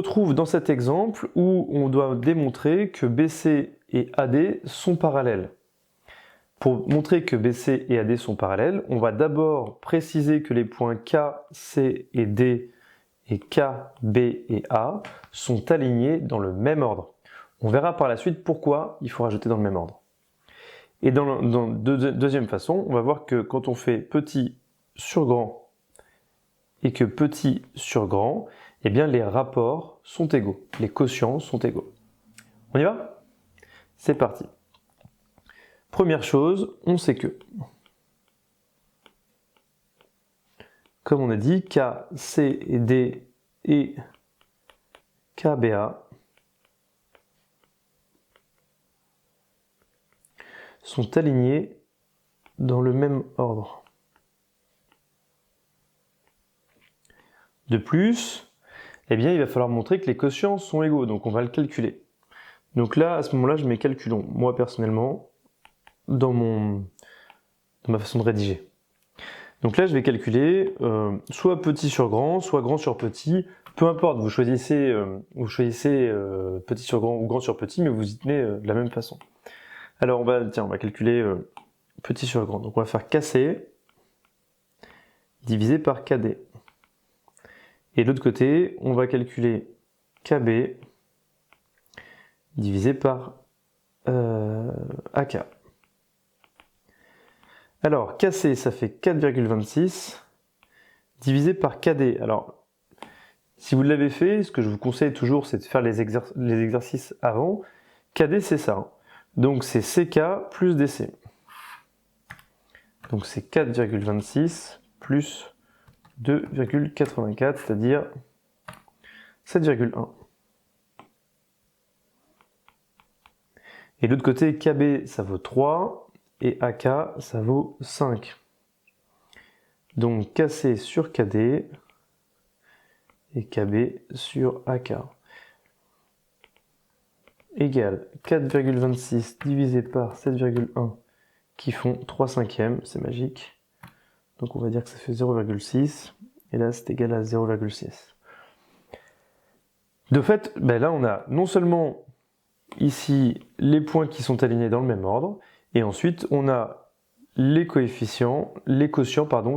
On se retrouve dans cet exemple où on doit démontrer que BC et AD sont parallèles. Pour montrer que BC et AD sont parallèles, on va d'abord préciser que les points K, C et D et K, B et A sont alignés dans le même ordre. On verra par la suite pourquoi il faut rajouter dans le même ordre. Et deuxième façon, on va voir que quand on fait petit sur grand et que petit sur grand, eh bien les rapports sont égaux, les quotients sont égaux. On y va? C'est parti. Première chose, on sait que, comme on a dit, K, C et D et KBA sont alignés dans le même ordre. De plus, eh bien, il va falloir montrer que les quotients sont égaux, donc on va le calculer. Donc là, à ce moment-là, je mets calculons, moi personnellement, dans ma façon de rédiger. Donc là, je vais calculer soit petit sur grand, soit grand sur petit, peu importe, vous choisissez petit sur grand ou grand sur petit, mais vous y tenez de la même façon. Alors on va calculer petit sur grand. Donc on va faire KC divisé par KD. Et de l'autre côté, on va calculer KB divisé par AK. Alors, KC, ça fait 4,26 divisé par KD. Alors, si vous l'avez fait, ce que je vous conseille toujours, c'est de faire les exercices avant. KD, c'est ça. Donc, c'est CK plus DC. Donc, c'est 4,26 plus 2,84, c'est-à-dire 7,1. Et de l'autre côté, KB, ça vaut 3. Et AK, ça vaut 5. Donc KC sur KD et KB sur AK égale 4,26 divisé par 7,1 qui font 3 cinquièmes, c'est magique. Donc on va dire que ça fait 0,6 et là c'est égal à 0,6. De fait, là on a non seulement ici les points qui sont alignés dans le même ordre, et ensuite, on a les quotients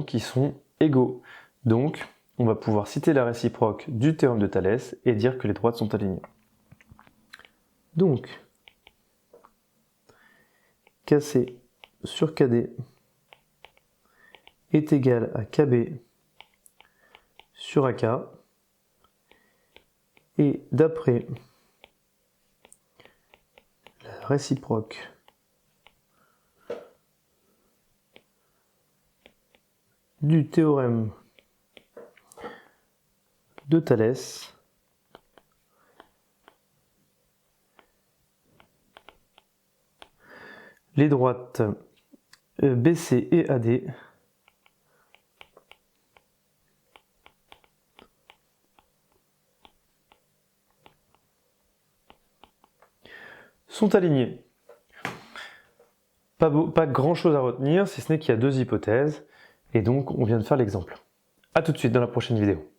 qui sont égaux. Donc, on va pouvoir citer la réciproque du théorème de Thalès et dire que les droites sont alignées. Donc, KC sur KD est égal à KB sur AK. Et d'après la réciproque du théorème de Thalès, les droites BC et AD sont alignées. Pas grand chose à retenir, si ce n'est qu'il y a deux hypothèses, et donc on vient de faire l'exemple. A tout de suite dans la prochaine vidéo.